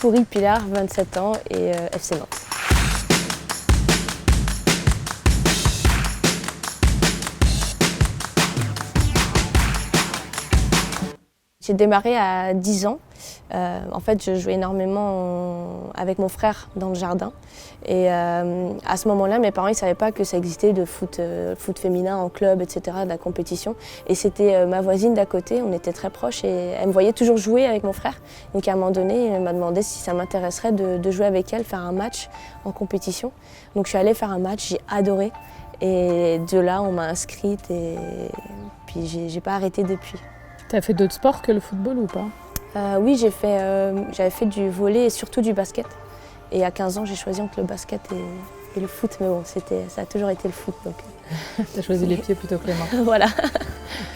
Kouri Pilar, 27 ans et FC Nantes. J'ai démarré à 10 ans. En fait, je jouais énormément avec mon frère dans le jardin. Et à ce moment-là, mes parents ne savaient pas que ça existait de foot féminin en club, etc., de la compétition. Et c'était ma voisine d'à côté, on était très proches et elle me voyait toujours jouer avec mon frère. Donc à un moment donné, elle m'a demandé si ça m'intéresserait de jouer avec elle, faire un match en compétition. Donc je suis allée faire un match, j'ai adoré. Et de là, on m'a inscrite et puis j'ai pas arrêté depuis. Tu as fait d'autres sports que le football ou pas? Oui, j'avais fait du volley et surtout du basket. Et à 15 ans, j'ai choisi entre le basket et le foot. Mais bon, ça a toujours été le foot. Tu as choisi les pieds plutôt que les mains. Voilà.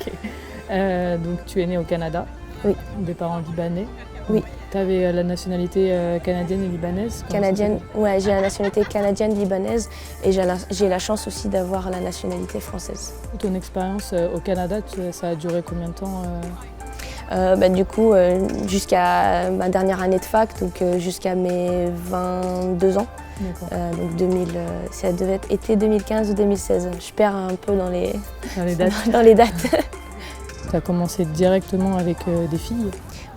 Okay. Donc tu es née au Canada, oui. Des parents libanais. Oui. Tu avais la nationalité canadienne et libanaise? Canadienne, ouais, j'ai la nationalité canadienne-libanaise et j'ai la chance aussi d'avoir la nationalité française. Ton expérience au Canada, ça a duré combien de temps Du coup, jusqu'à ma dernière année de fac, donc jusqu'à mes 22 ans. Donc ça devait être été 2015 ou 2016. Je perds un peu dans les dates. Dans les dates. Tu as commencé directement avec des filles?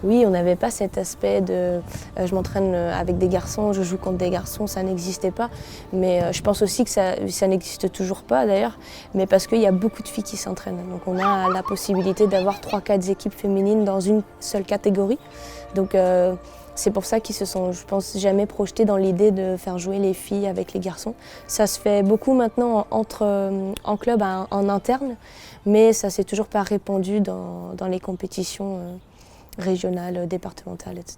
Oui, on n'avait pas cet aspect de je m'entraîne avec des garçons, je joue contre des garçons, ça n'existait pas. Mais je pense aussi que ça n'existe toujours pas d'ailleurs, mais parce qu'il y a beaucoup de filles qui s'entraînent. Donc on a la possibilité d'avoir 3-4 équipes féminines dans une seule catégorie. Donc c'est pour ça qu'ils se sont, je pense, jamais projetés dans l'idée de faire jouer les filles avec les garçons. Ça se fait beaucoup maintenant en club, en interne, mais ça s'est toujours pas répandu dans les compétitions régionales, départementales, etc.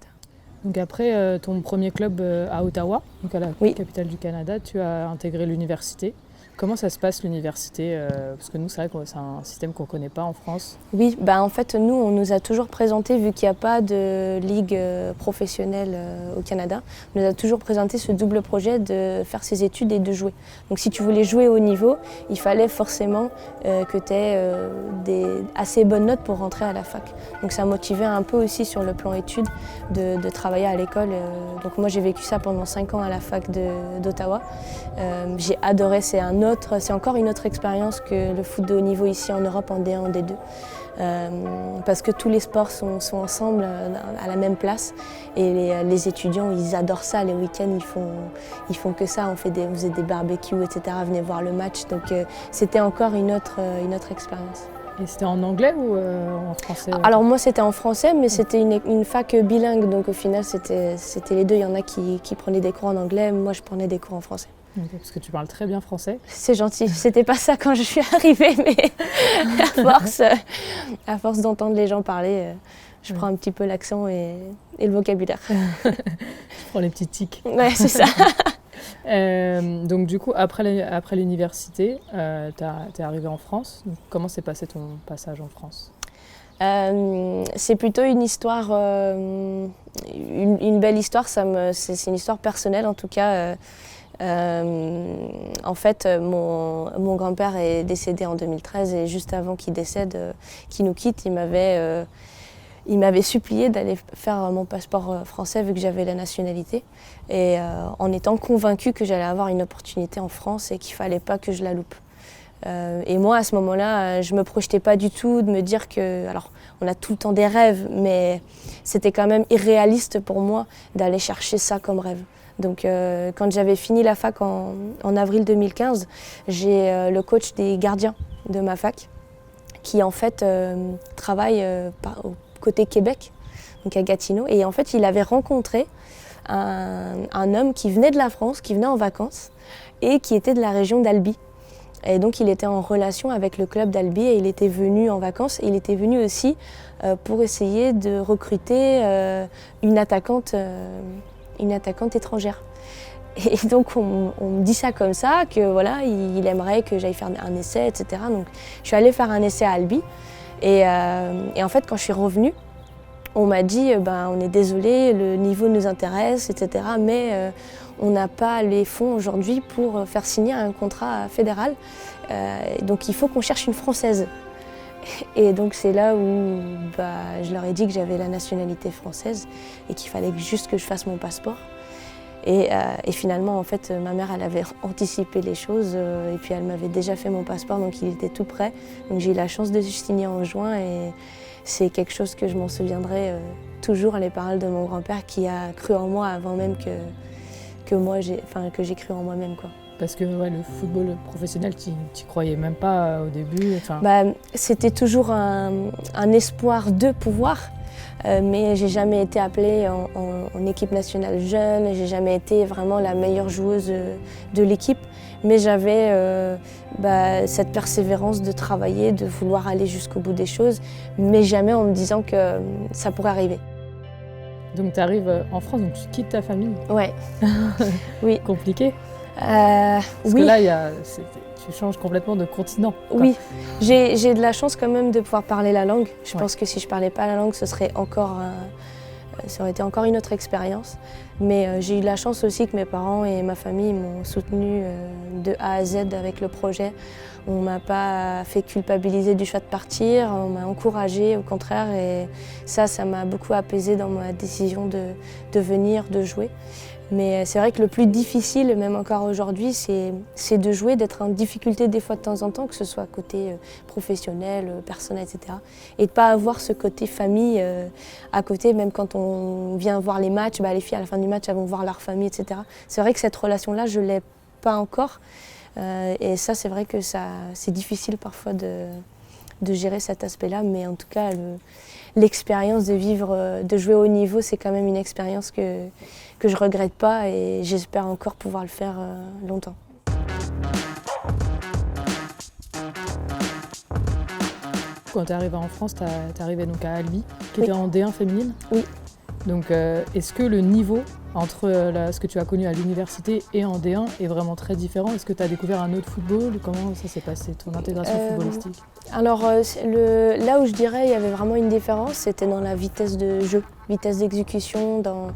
Donc après ton premier club à Ottawa, donc à la capitale du Canada, tu as intégré l'université. Comment ça se passe l'université? Parce que nous, c'est vrai que c'est un système qu'on ne connaît pas en France. Oui, en fait, nous, on nous a toujours présenté, vu qu'il n'y a pas de ligue professionnelle au Canada, on nous a toujours présenté ce double projet de faire ses études et de jouer. Donc si tu voulais jouer au haut niveau, il fallait forcément que tu aies des assez bonnes notes pour rentrer à la fac. Donc ça motivait un peu aussi sur le plan études de travailler à l'école. Donc moi, j'ai vécu ça pendant 5 ans à la fac d'Ottawa. J'ai adoré, c'est encore une autre expérience que le foot de haut niveau ici en Europe, en D1, en D2. Parce que tous les sports sont ensemble à la même place et les étudiants, ils adorent ça. Les week-ends, ils font que ça. On faisait des barbecues, etc. Venez voir le match. Donc c'était encore une autre expérience. Et c'était en anglais ou en français? Alors moi c'était en français, mais c'était une fac bilingue, donc au final c'était les deux. Il y en a qui prenaient des cours en anglais, moi je prenais des cours en français. Okay, parce que tu parles très bien français. C'est gentil, c'était pas ça quand je suis arrivée, mais à force d'entendre les gens parler, je prends un petit peu l'accent et le vocabulaire. Je prends les petits tics. Ouais, c'est ça. Donc du coup, après l'université, t'es arrivée en France. Donc, comment s'est passé ton passage en France? C'est plutôt une histoire, une belle histoire. C'est une histoire personnelle en tout cas. En fait, mon grand-père est décédé en 2013 et juste avant qu'il décède, qu'il nous quitte, il m'avait supplié d'aller faire mon passeport français vu que j'avais la nationalité et en étant convaincue que j'allais avoir une opportunité en France et qu'il ne fallait pas que je la loupe. Et moi, à ce moment-là, je ne me projetais pas du tout de me dire que... Alors, on a tout le temps des rêves, mais c'était quand même irréaliste pour moi d'aller chercher ça comme rêve. Donc, quand j'avais fini la fac en avril 2015, j'ai le coach des gardiens de ma fac qui, en fait, travaille au côté Québec, donc à Gatineau. Et en fait, il avait rencontré un homme qui venait de la France, qui venait en vacances et qui était de la région d'Albi. Et donc il était en relation avec le club d'Albi et il était venu en vacances. Et il était venu aussi pour essayer de recruter une attaquante étrangère. Et donc on me dit ça comme ça, que voilà, il aimerait que j'aille faire un essai, etc. Donc je suis allée faire un essai à Albi. Et en fait, quand je suis revenue, on m'a dit on est désolé, le niveau nous intéresse, etc. Mais on n'a pas les fonds aujourd'hui pour faire signer un contrat fédéral. Donc il faut qu'on cherche une Française. Et donc c'est là où je leur ai dit que j'avais la nationalité française et qu'il fallait juste que je fasse mon passeport. Et finalement, en fait, ma mère, elle avait anticipé les choses et puis elle m'avait déjà fait mon passeport, donc il était tout prêt. Donc j'ai eu la chance de signer en juin et c'est quelque chose que je m'en souviendrai toujours, les paroles de mon grand-père qui a cru en moi avant même que j'ai cru en moi-même, quoi. Parce que le football professionnel, tu n'y croyais même pas au début. C'était toujours un espoir de pouvoir. Mais j'ai jamais été appelée en équipe nationale jeune, j'ai jamais été vraiment la meilleure joueuse de l'équipe, mais j'avais cette persévérance de travailler, de vouloir aller jusqu'au bout des choses, mais jamais en me disant que ça pourrait arriver. Donc tu arrives en France, donc tu quittes ta famille. Ouais. Oui. Compliqué. Parce que là, tu changes complètement de continent, quoi. Oui, j'ai de la chance quand même de pouvoir parler la langue. Je pense que si je ne parlais pas la langue, ça aurait été encore une autre expérience. Mais j'ai eu de la chance aussi que mes parents et ma famille m'ont soutenue de A à Z avec le projet. On ne m'a pas fait culpabiliser du choix de partir, on m'a encouragée au contraire. Et ça m'a beaucoup apaisée dans ma décision de venir, de jouer. Mais c'est vrai que le plus difficile, même encore aujourd'hui, c'est de jouer, d'être en difficulté des fois de temps en temps, que ce soit côté professionnel, personnel, etc. Et de ne pas avoir ce côté famille à côté, même quand on vient voir les matchs, les filles à la fin du match, elles vont voir leur famille, etc. C'est vrai que cette relation-là, je ne l'ai pas encore. Et ça, c'est vrai que c'est difficile parfois de gérer cet aspect-là, mais en tout cas, l'expérience de jouer au haut niveau, c'est quand même une expérience que je ne regrette pas et j'espère encore pouvoir le faire longtemps. Quand tu es arrivée en France, tu es arrivée donc à Albi, qui était en D1 féminine. Oui. Donc est-ce que le niveau entre ce que tu as connu à l'université et en D1 est vraiment très différent? Est-ce que tu as découvert un autre football? Comment ça s'est passé, ton intégration footballistique? Alors là où je dirais il y avait vraiment une différence, c'était dans la vitesse de jeu, vitesse d'exécution, dans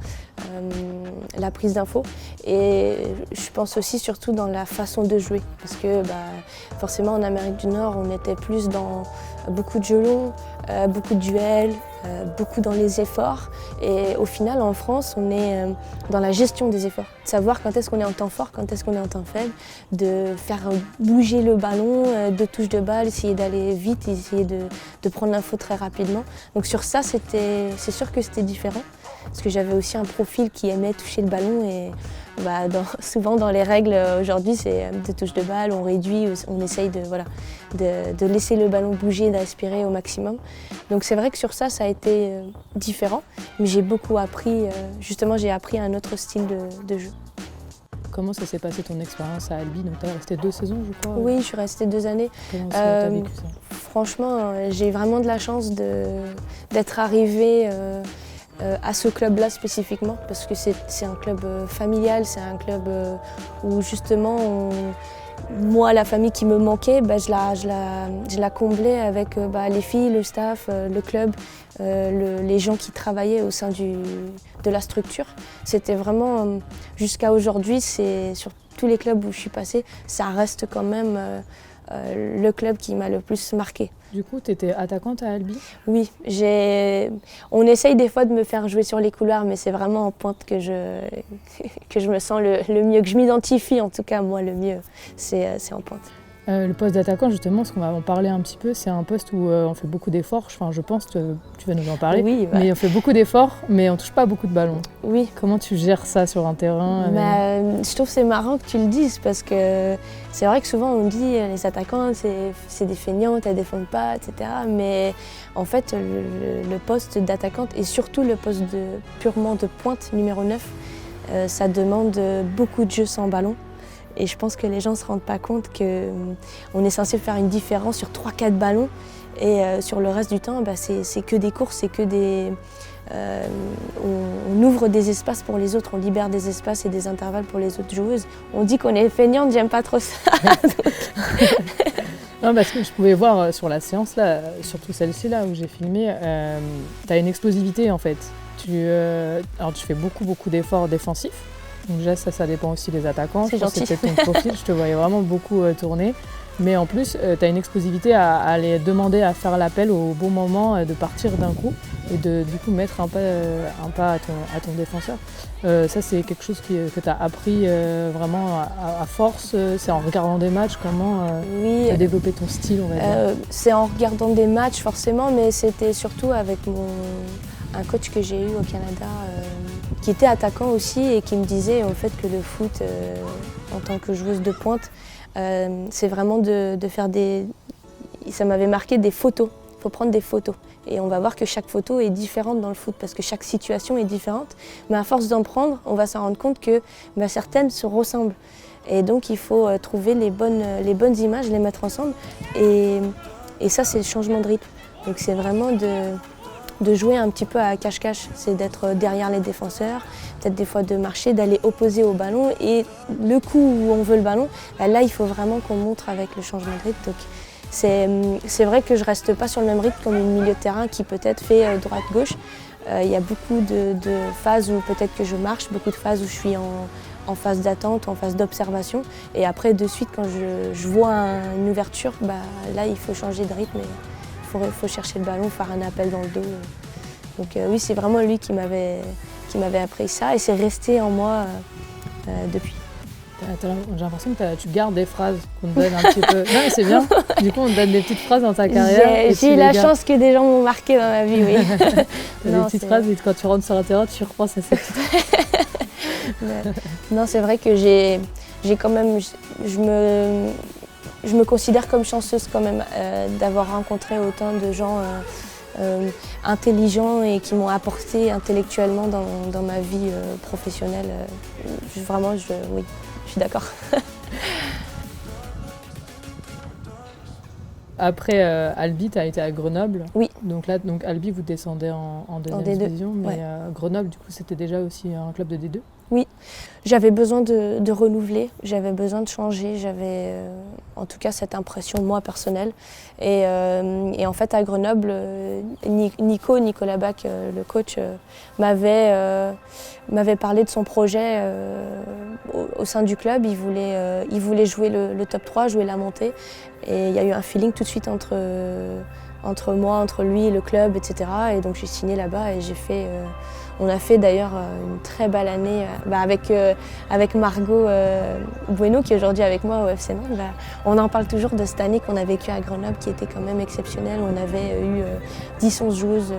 la prise d'infos. Et je pense aussi surtout dans la façon de jouer. Parce que forcément en Amérique du Nord, on était plus dans beaucoup de jeux longs, beaucoup de duels, beaucoup dans les efforts. Et au final, en France, on est dans la gestion des efforts. De savoir quand est-ce qu'on est en temps fort, quand est-ce qu'on est en temps faible, de faire bouger le ballon, de touche de balle, essayer d'aller vite, essayer de prendre l'info très rapidement. Donc sur ça, c'est sûr que c'était différent. Parce que j'avais aussi un profil qui aimait toucher le ballon et souvent dans les règles aujourd'hui c'est de touche de balle, on réduit, on essaye de laisser le ballon bouger, de respirer au maximum. Donc c'est vrai que sur ça a été différent, mais j'ai beaucoup appris, justement j'ai appris un autre style de jeu. Comment ça s'est passé ton expérience à Albi? Donc tu es restée 2 saisons je crois? Oui, je suis restée 2 années. Comment tu as vécu ça? Franchement, j'ai vraiment de la chance d'être arrivée à ce club-là spécifiquement, parce que c'est un club familial, c'est un club où justement, moi, la famille qui me manquait, je la comblais avec les filles, le staff, le club, les gens qui travaillaient au sein de la structure. C'était vraiment, jusqu'à aujourd'hui, sur tous les clubs où je suis passée, ça reste quand même le club qui m'a le plus marqué. Du coup, tu étais attaquante à Albi? Oui, on essaye des fois de me faire jouer sur les couloirs, mais c'est vraiment en pointe que je me sens le mieux, que je m'identifie en tout cas, moi le mieux, c'est en pointe. Le poste d'attaquant, justement, parce qu'on va en parler un petit peu, c'est un poste où on fait beaucoup d'efforts. Enfin, je pense que tu vas nous en parler. Oui, mais on fait beaucoup d'efforts, mais on touche pas beaucoup de ballons. Oui. Comment tu gères ça sur un terrain? Je trouve que c'est marrant que tu le dises, parce que c'est vrai que souvent on dit les attaquants, c'est des feignantes, elles défendent pas, etc. Mais en fait, le poste d'attaquante, et surtout le poste purement de pointe, numéro 9, ça demande beaucoup de jeux sans ballon. Et je pense que les gens ne se rendent pas compte qu'on est censé faire une différence sur 3-4 ballons. Et sur le reste du temps, c'est que des courses, c'est que on ouvre des espaces pour les autres, on libère des espaces et des intervalles pour les autres joueuses. On dit qu'on est feignante, j'aime pas trop ça. Non, parce que je pouvais voir sur la séance, là, surtout celle-ci là où j'ai filmé, tu as une explosivité en fait. Alors tu fais beaucoup d'efforts défensifs. Donc déjà ça dépend aussi des attaquants. C'est gentil. C'était ton profil, je te voyais vraiment beaucoup tourner. Mais en plus, tu as une explosivité à aller demander à faire l'appel au bon moment, de partir d'un coup et de du coup mettre un pas à ton défenseur. Ça, c'est quelque chose que tu as appris vraiment à force. C'est en regardant des matchs, comment tu as développé ton style, on va dire. C'est en regardant des matchs forcément, mais c'était surtout avec un coach que j'ai eu au Canada qui était attaquant aussi et qui me disait en fait que le foot en tant que joueuse de pointe, c'est vraiment de faire des... Ça m'avait marqué des photos. Il faut prendre des photos. Et on va voir que chaque photo est différente dans le foot parce que chaque situation est différente. Mais à force d'en prendre, on va s'en rendre compte que certaines se ressemblent. Et donc il faut trouver les bonnes images, les mettre ensemble. Et ça, c'est le changement de rythme. Donc c'est vraiment de jouer un petit peu à cache-cache. C'est d'être derrière les défenseurs, peut-être des fois de marcher, d'aller opposer au ballon. Et le coup où on veut le ballon, là, il faut vraiment qu'on montre avec le changement de rythme. Donc, c'est vrai que je ne reste pas sur le même rythme comme une milieu de terrain qui peut-être fait droite-gauche. Il y a beaucoup de phases où peut-être que je marche, beaucoup de phases où je suis en phase d'attente, en phase d'observation. Et après, de suite, quand je vois une ouverture, là, il faut changer de rythme. Il faut chercher le ballon, faire un appel dans le dos. Donc oui, c'est vraiment lui qui m'avait appris ça et c'est resté en moi depuis. J'ai l'impression que tu gardes des phrases qu'on te donne un petit peu. Non mais c'est bien, du coup on te donne des petites phrases dans ta carrière. J'ai eu la chance que des gens m'ont marqué dans ma vie, oui. Des petites phrases et quand tu rentres sur un terrain, tu repenses à ces petites phrases. Non, c'est vrai que j'ai quand même... Je me considère comme chanceuse quand même d'avoir rencontré autant de gens intelligents et qui m'ont apporté intellectuellement dans ma vie professionnelle. Vraiment, oui, je suis d'accord. Après Albi, tu as été à Grenoble. Oui. Donc là, Albi, vous descendez en deuxième division, mais ouais. Grenoble, du coup, c'était déjà aussi un club de D2. Oui, j'avais besoin de renouveler, j'avais besoin de changer, j'avais en tout cas cette impression moi personnelle. Et en fait à Grenoble, Nicolas Bach, le coach, m'avait parlé de son projet au sein du club. Il voulait jouer le top 3, jouer la montée. Et il y a eu un feeling tout de suite entre moi, entre lui, le club, etc. Et donc j'ai signé là-bas et on a fait d'ailleurs une très belle année avec Margot Bueno qui est aujourd'hui avec moi au FC Nantes. On en parle toujours de cette année qu'on a vécue à Grenoble qui était quand même exceptionnelle. On avait eu 10-11 joueuses,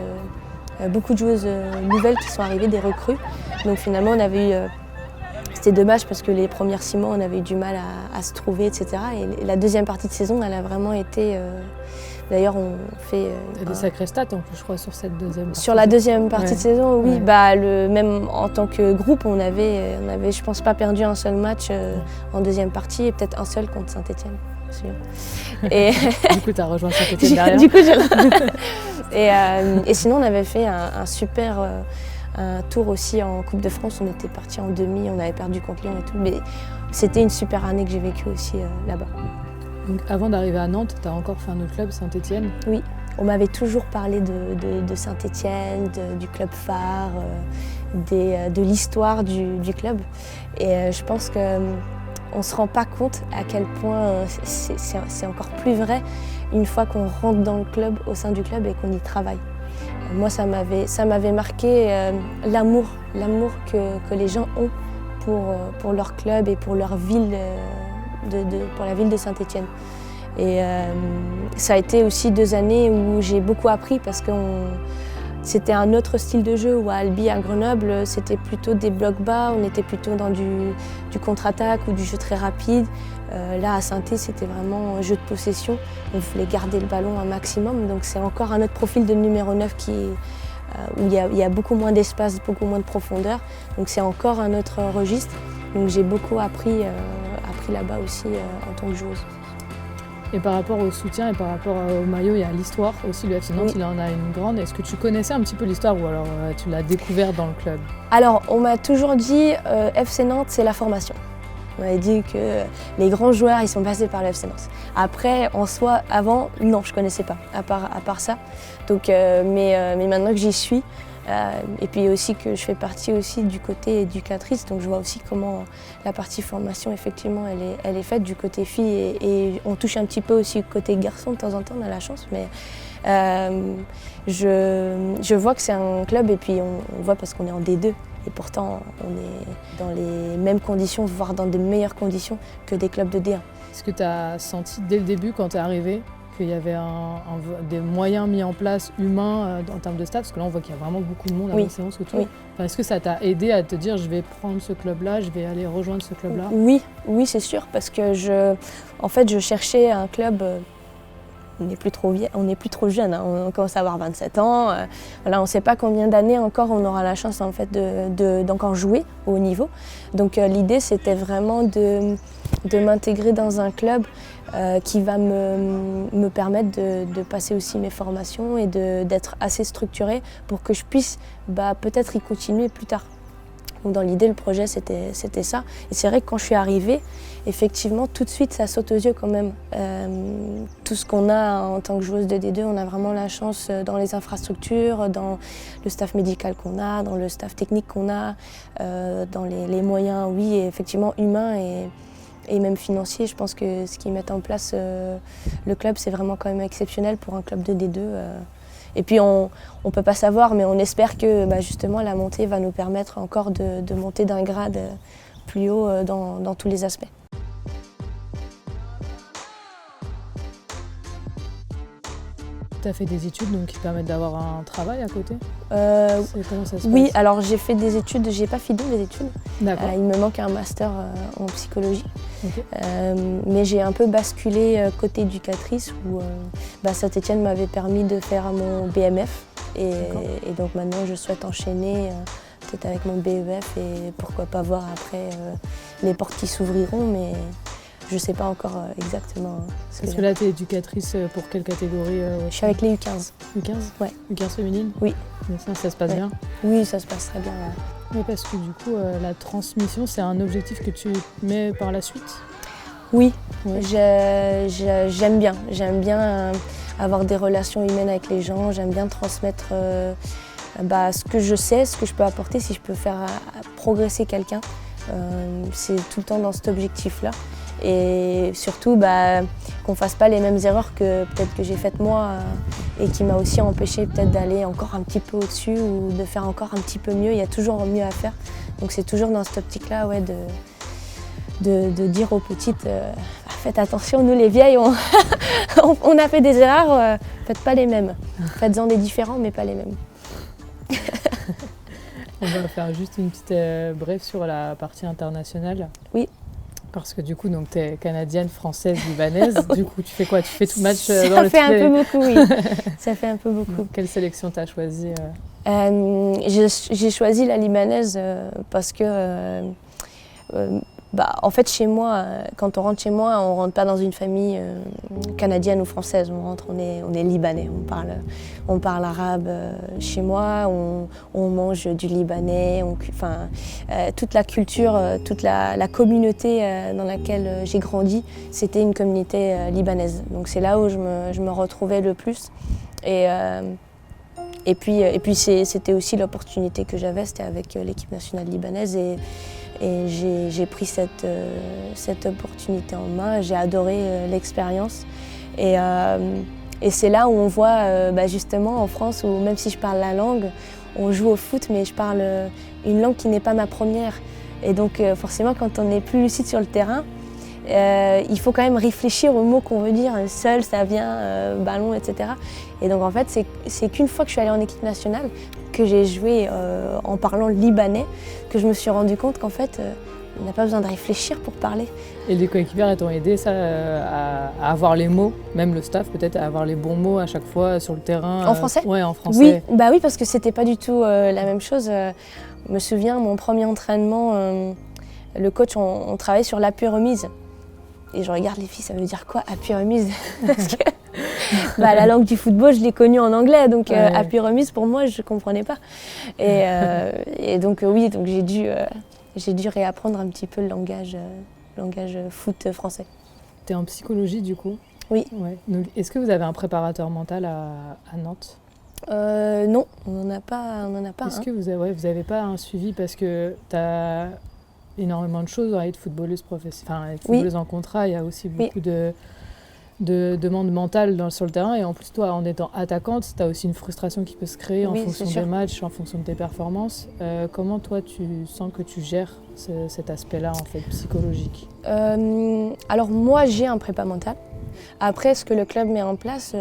beaucoup de joueuses nouvelles qui sont arrivées, des recrues. Donc finalement on avait eu... C'était dommage parce que les premières 6 mois on avait eu du mal à se trouver, etc. Et la deuxième partie de saison elle a vraiment été... D'ailleurs, on fait... des sacrées stats en plus, je crois, sur cette deuxième partie. Sur la deuxième partie de saison, oui. Ouais. Même en tant que groupe, on avait je pense, pas perdu un seul match en deuxième partie et peut-être un seul contre Saint-Étienne. Et du coup, tu as rejoint Saint-Étienne derrière. Du coup, et sinon, on avait fait un super un tour aussi en Coupe de France. On était partis en demi, on avait perdu contre Lyon et tout. Mais c'était une super année que j'ai vécue aussi là-bas. Donc, avant d'arriver à Nantes, tu as encore fait un autre club, Saint-Étienne? Oui, on m'avait toujours parlé de Saint-Étienne, du club phare, de l'histoire du club. Et je pense qu'on ne se rend pas compte à quel point c'est encore plus vrai une fois qu'on rentre dans le club, au sein du club et qu'on y travaille. Moi, ça m'avait marqué l'amour que les gens ont pour leur club et pour leur ville. Pour la ville de Saint-Étienne. Et ça a été aussi 2 années où j'ai beaucoup appris parce que c'était un autre style de jeu où à Albi, à Grenoble, c'était plutôt des blocs bas, on était plutôt dans du contre-attaque ou du jeu très rapide. Là, à Saint-Étienne, c'était vraiment un jeu de possession. On voulait garder le ballon un maximum, donc c'est encore un autre profil de numéro 9 où il y a beaucoup moins d'espace, beaucoup moins de profondeur. Donc c'est encore un autre registre. Donc j'ai beaucoup appris là-bas aussi en tant que joueuse. Et par rapport au soutien et par rapport au maillot, il y a l'histoire aussi. Le FC Nantes, il en a une grande. Est-ce que tu connaissais un petit peu l'histoire ou alors tu l'as découvert dans le club? Alors, on m'a toujours dit FC Nantes, c'est la formation. On m'avait dit que les grands joueurs, ils sont passés par le FC Nantes. Après, en soi, avant, non, je ne connaissais pas, à part ça. Donc, mais maintenant que j'y suis, Et puis aussi que je fais partie aussi du côté éducatrice, donc je vois aussi comment la partie formation, effectivement, elle est faite du côté fille et on touche un petit peu aussi le côté garçon de temps en temps, on a la chance, mais je vois que c'est un club et puis on voit parce qu'on est en D2 et pourtant on est dans les mêmes conditions, voire dans de meilleures conditions que des clubs de D1. Est-ce que tu as senti dès le début, quand tu es arrivé, qu'il y avait des moyens mis en place humains en termes de staff? Parce que là, on voit qu'il y a vraiment beaucoup de monde à Massérance autour. Oui. Enfin, est-ce que ça t'a aidé à te dire, je vais prendre ce club-là, je vais aller rejoindre ce club-là? Oui, c'est sûr, parce que en fait, je cherchais un club. On n'est plus trop jeune, hein, on commence à avoir 27 ans. Voilà, on ne sait pas combien d'années encore on aura la chance en fait, d'encore jouer au haut niveau. Donc l'idée, c'était vraiment de m'intégrer dans un club qui va me permettre de passer aussi mes formations et d'être assez structuré pour que je puisse peut-être y continuer plus tard. Donc dans l'idée, le projet, c'était ça. Et c'est vrai que quand je suis arrivée, effectivement, tout de suite, ça saute aux yeux quand même. Tout ce qu'on a en tant que joueuse de D2, on a vraiment la chance dans les infrastructures, dans le staff médical qu'on a, dans le staff technique qu'on a, dans les moyens, oui, effectivement, humains et même financiers. Je pense que ce qu'ils mettent en place, le club, c'est vraiment quand même exceptionnel pour un club de D2. Et puis on ne peut pas savoir, mais on espère que justement la montée va nous permettre encore de monter d'un grade plus haut dans tous les aspects. Tu as fait des études donc, qui permettent d'avoir un travail à côté? Comment ça se Oui, passe? alors j'ai fait des études, j'ai pas fini mes études. D'accord. Il me manque un master en psychologie. Okay. Mais j'ai un peu basculé côté éducatrice où Saint-Étienne m'avait permis de faire mon BMF. Et donc maintenant je souhaite enchaîner peut-être avec mon BEF et pourquoi pas voir après les portes qui s'ouvriront. Mais je ne sais pas encore exactement Parce que là, tu es éducatrice pour quelle catégorie? Je suis avec les U15. U15? Ouais. U15 féminine? Oui. Ça se passe bien? Oui, ça se passe très bien. Ouais. Oui, parce que du coup, la transmission, c'est un objectif que tu mets par la suite? Oui, ouais. J'aime bien. J'aime bien avoir des relations humaines avec les gens. J'aime bien transmettre ce que je sais, ce que je peux apporter, si je peux faire progresser quelqu'un. C'est tout le temps dans cet objectif-là. Et surtout qu'on ne fasse pas les mêmes erreurs que peut-être que j'ai faites moi et qui m'a aussi empêché peut-être d'aller encore un petit peu au-dessus ou de faire encore un petit peu mieux. Il y a toujours mieux à faire. Donc c'est toujours dans cette optique-là de dire aux petites faites attention, nous les vieilles, on a fait des erreurs, faites pas les mêmes. Faites-en des différents mais pas les mêmes. On va faire juste une petite brève sur la partie internationale. Oui. Parce que du coup, tu es canadienne, française, libanaise. Du coup, tu fais quoi? Tu fais tout match dans le Ça fait un peu beaucoup, oui. Ça fait un peu beaucoup. Donc, quelle sélection tu as choisie? J'ai choisi la libanaise parce que, en fait, chez moi, quand on rentre chez moi, on ne rentre pas dans une famille canadienne ou française. On est libanais, on parle arabe chez moi, on mange du libanais, toute la culture, toute la communauté dans laquelle j'ai grandi, c'était une communauté libanaise. Donc c'est là où je me retrouvais le plus. Et puis c'était aussi l'opportunité que j'avais, c'était avec l'équipe nationale libanaise et j'ai pris cette opportunité en main, j'ai adoré l'expérience. Et c'est là où on voit justement en France, où même si je parle la langue, on joue au foot, mais je parle une langue qui n'est pas ma première. Et donc forcément, quand on n'est plus lucide sur le terrain, il faut quand même réfléchir aux mots qu'on veut dire, seul, ça vient, ballon, etc. Et donc en fait, c'est qu'une fois que je suis allée en équipe nationale, que j'ai joué en parlant libanais, que je me suis rendu compte qu'en fait, on n'a pas besoin de réfléchir pour parler. Et les coéquipières t'ont aidé à avoir les mots, même le staff peut-être, à avoir les bons mots à chaque fois sur le terrain? En français? Ouais, en français. Oui, parce que c'était pas du tout la même chose. Je me souviens, mon premier entraînement, le coach, on travaillait sur l'appui remise. Et je regarde les filles, ça veut dire quoi, appui remise? Parce que la langue du football, je l'ai connue en anglais, donc appui remise, pour moi, je ne comprenais pas. Et donc donc j'ai dû réapprendre un petit peu le langage foot français. Tu es en psychologie du coup? Oui. Ouais. Donc, est-ce que vous avez un préparateur mental à Nantes? Non, on n'en a pas, Est-ce un. que vous avez pas un suivi parce que tu as énormément de choses à être footballeuse professionnelle, enfin être footballeuse en contrat, il y a aussi beaucoup de demandes mentales sur le terrain et en plus toi en étant attaquante, tu as aussi une frustration qui peut se créer en fonction des matchs, en fonction de tes performances. Comment toi tu sens que tu gères cet aspect-là en fait psychologique? Alors moi j'ai un prépa mental. Après, ce que le club met en place,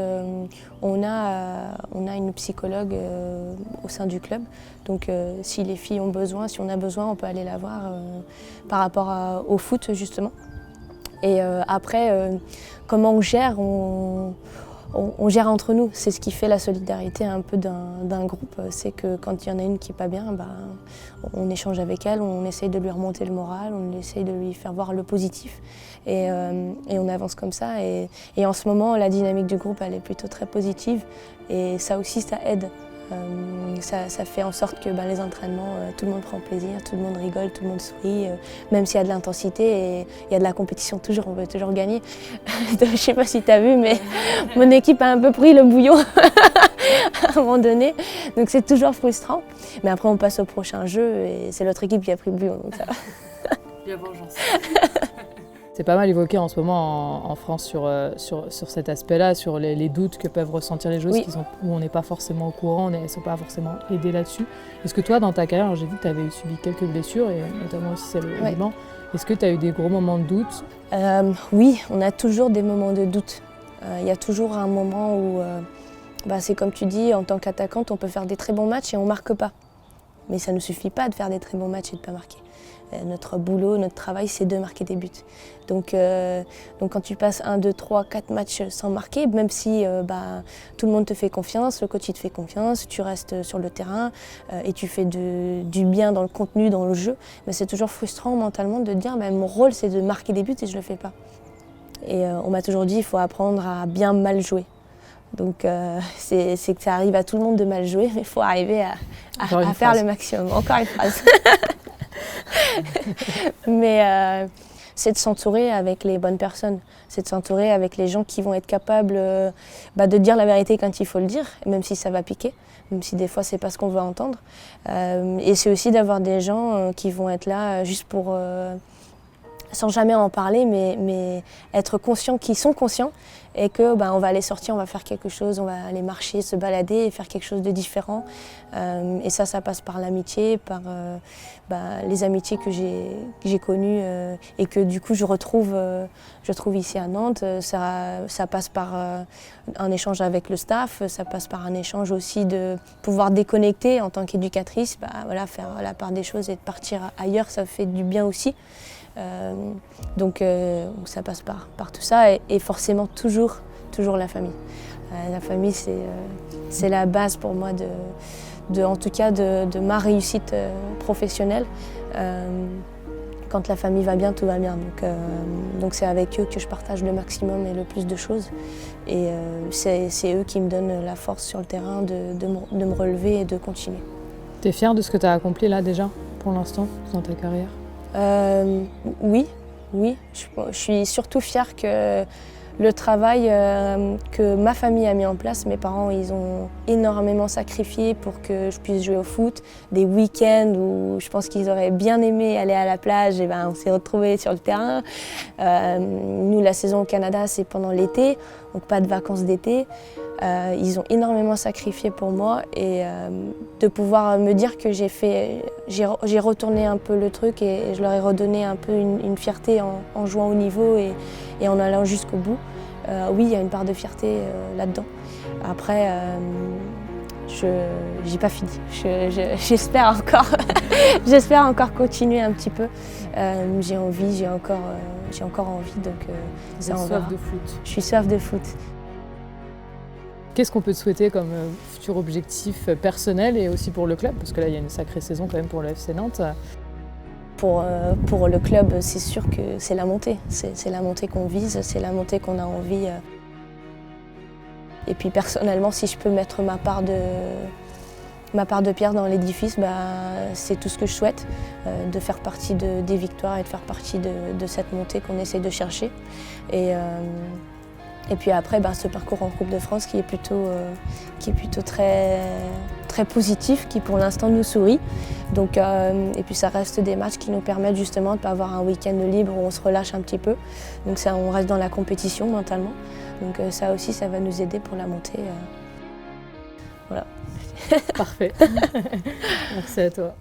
on a une psychologue au sein du club. Donc si les filles ont besoin, si on a besoin, on peut aller la voir par rapport au foot justement. Et après, comment on gère, on gère entre nous. C'est ce qui fait la solidarité un peu d'un groupe. C'est que quand il y en a une qui n'est pas bien, on échange avec elle, on essaye de lui remonter le moral, on essaye de lui faire voir le positif. Et on avance comme ça. Et en ce moment, la dynamique du groupe, elle est plutôt très positive. Et ça aussi, ça aide. Ça fait en sorte que les entraînements, tout le monde prend plaisir, tout le monde rigole, tout le monde sourit, même s'il y a de l'intensité et il y a de la compétition toujours, on veut toujours gagner. Je ne sais pas si tu as vu, mais mon équipe a un peu pris le bouillon à un moment donné, donc c'est toujours frustrant. Mais après on passe au prochain jeu et c'est l'autre équipe qui a pris le bouillon, donc ça va. Il y a vengeance. C'est pas mal évoqué en ce moment en France sur cet aspect-là, sur les doutes que peuvent ressentir les joueuses où on n'est pas forcément au courant, elles ne sont pas forcément aidées là-dessus. Est-ce que toi, dans ta carrière, j'ai vu que tu avais subi quelques blessures, et notamment aussi celle au Liban. Est-ce que tu as eu des gros moments de doute? Oui, on a toujours des moments de doute. Il y a toujours un moment où, c'est comme tu dis, en tant qu'attaquante, on peut faire des très bons matchs et on ne marque pas. Mais ça ne suffit pas de faire des très bons matchs et de ne pas marquer. Notre boulot, notre travail, c'est de marquer des buts. Donc quand tu passes 1, 2, 3, 4 matchs sans marquer, même si tout le monde te fait confiance, le coach il te fait confiance, tu restes sur le terrain et tu fais du bien dans le contenu, dans le jeu, mais c'est toujours frustrant mentalement de dire mon rôle c'est de marquer des buts et je ne le fais pas. Et on m'a toujours dit qu'il faut apprendre à bien mal jouer. Donc c'est que ça arrive à tout le monde de mal jouer, mais il faut arriver à faire le maximum. Encore une phrase. Mais c'est de s'entourer avec les bonnes personnes, c'est de s'entourer avec les gens qui vont être capables de dire la vérité quand il faut le dire, même si ça va piquer, même si des fois c'est pas ce qu'on veut entendre. Et c'est aussi d'avoir des gens qui vont être là juste pour, sans jamais en parler, mais être conscients, qu'ils sont conscients et que on va aller sortir, on va faire quelque chose, on va aller marcher, se balader et faire quelque chose de différent. Et ça passe par l'amitié, par les amitiés que j'ai connues et que du coup je retrouve ici à Nantes. Ça passe par un échange avec le staff, ça passe par un échange aussi de pouvoir déconnecter en tant qu'éducatrice, faire la part des choses et de partir ailleurs, ça fait du bien aussi. Donc ça passe par tout ça et forcément toujours la famille. La famille c'est la base pour moi en tout cas de ma réussite professionnelle. Quand la famille va bien, tout va bien. Donc c'est avec eux que je partage le maximum et le plus de choses. Et c'est eux qui me donnent la force sur le terrain de me relever et de continuer. Tu es fière de ce que tu as accompli là déjà pour l'instant dans ta carrière? Oui. Je suis surtout fière que le travail que ma famille a mis en place, mes parents, ils ont énormément sacrifié pour que je puisse jouer au foot. Des week-ends où je pense qu'ils auraient bien aimé aller à la plage, et on s'est retrouvés sur le terrain. Nous, la saison au Canada, c'est pendant l'été, donc pas de vacances d'été. Ils ont énormément sacrifié pour moi et de pouvoir me dire que j'ai retourné un peu le truc et je leur ai redonné un peu une fierté en jouant au niveau et en allant jusqu'au bout. Oui, il y a une part de fierté là-dedans. Après, j'ai pas fini. J'espère encore continuer un petit peu. J'ai envie, j'ai encore envie, donc ça on verra. Soif de foot. Je suis soif de foot. Qu'est-ce qu'on peut te souhaiter comme futur objectif personnel et aussi pour le club? Parce que là, il y a une sacrée saison quand même pour le FC Nantes. Pour le club, c'est sûr que c'est la montée. C'est la montée qu'on vise, c'est la montée qu'on a envie. Et puis personnellement, si je peux mettre ma part de pierre dans l'édifice, c'est tout ce que je souhaite, de faire partie des victoires et de faire partie de cette montée qu'on essaie de chercher. Et puis après, ce parcours en Coupe de France qui est plutôt très, très positif, qui pour l'instant nous sourit. Donc, et puis ça reste des matchs qui nous permettent justement de ne pas avoir un week-end libre où on se relâche un petit peu. Donc ça, on reste dans la compétition mentalement. Donc ça aussi, ça va nous aider pour la montée. Voilà. Parfait. Merci à toi.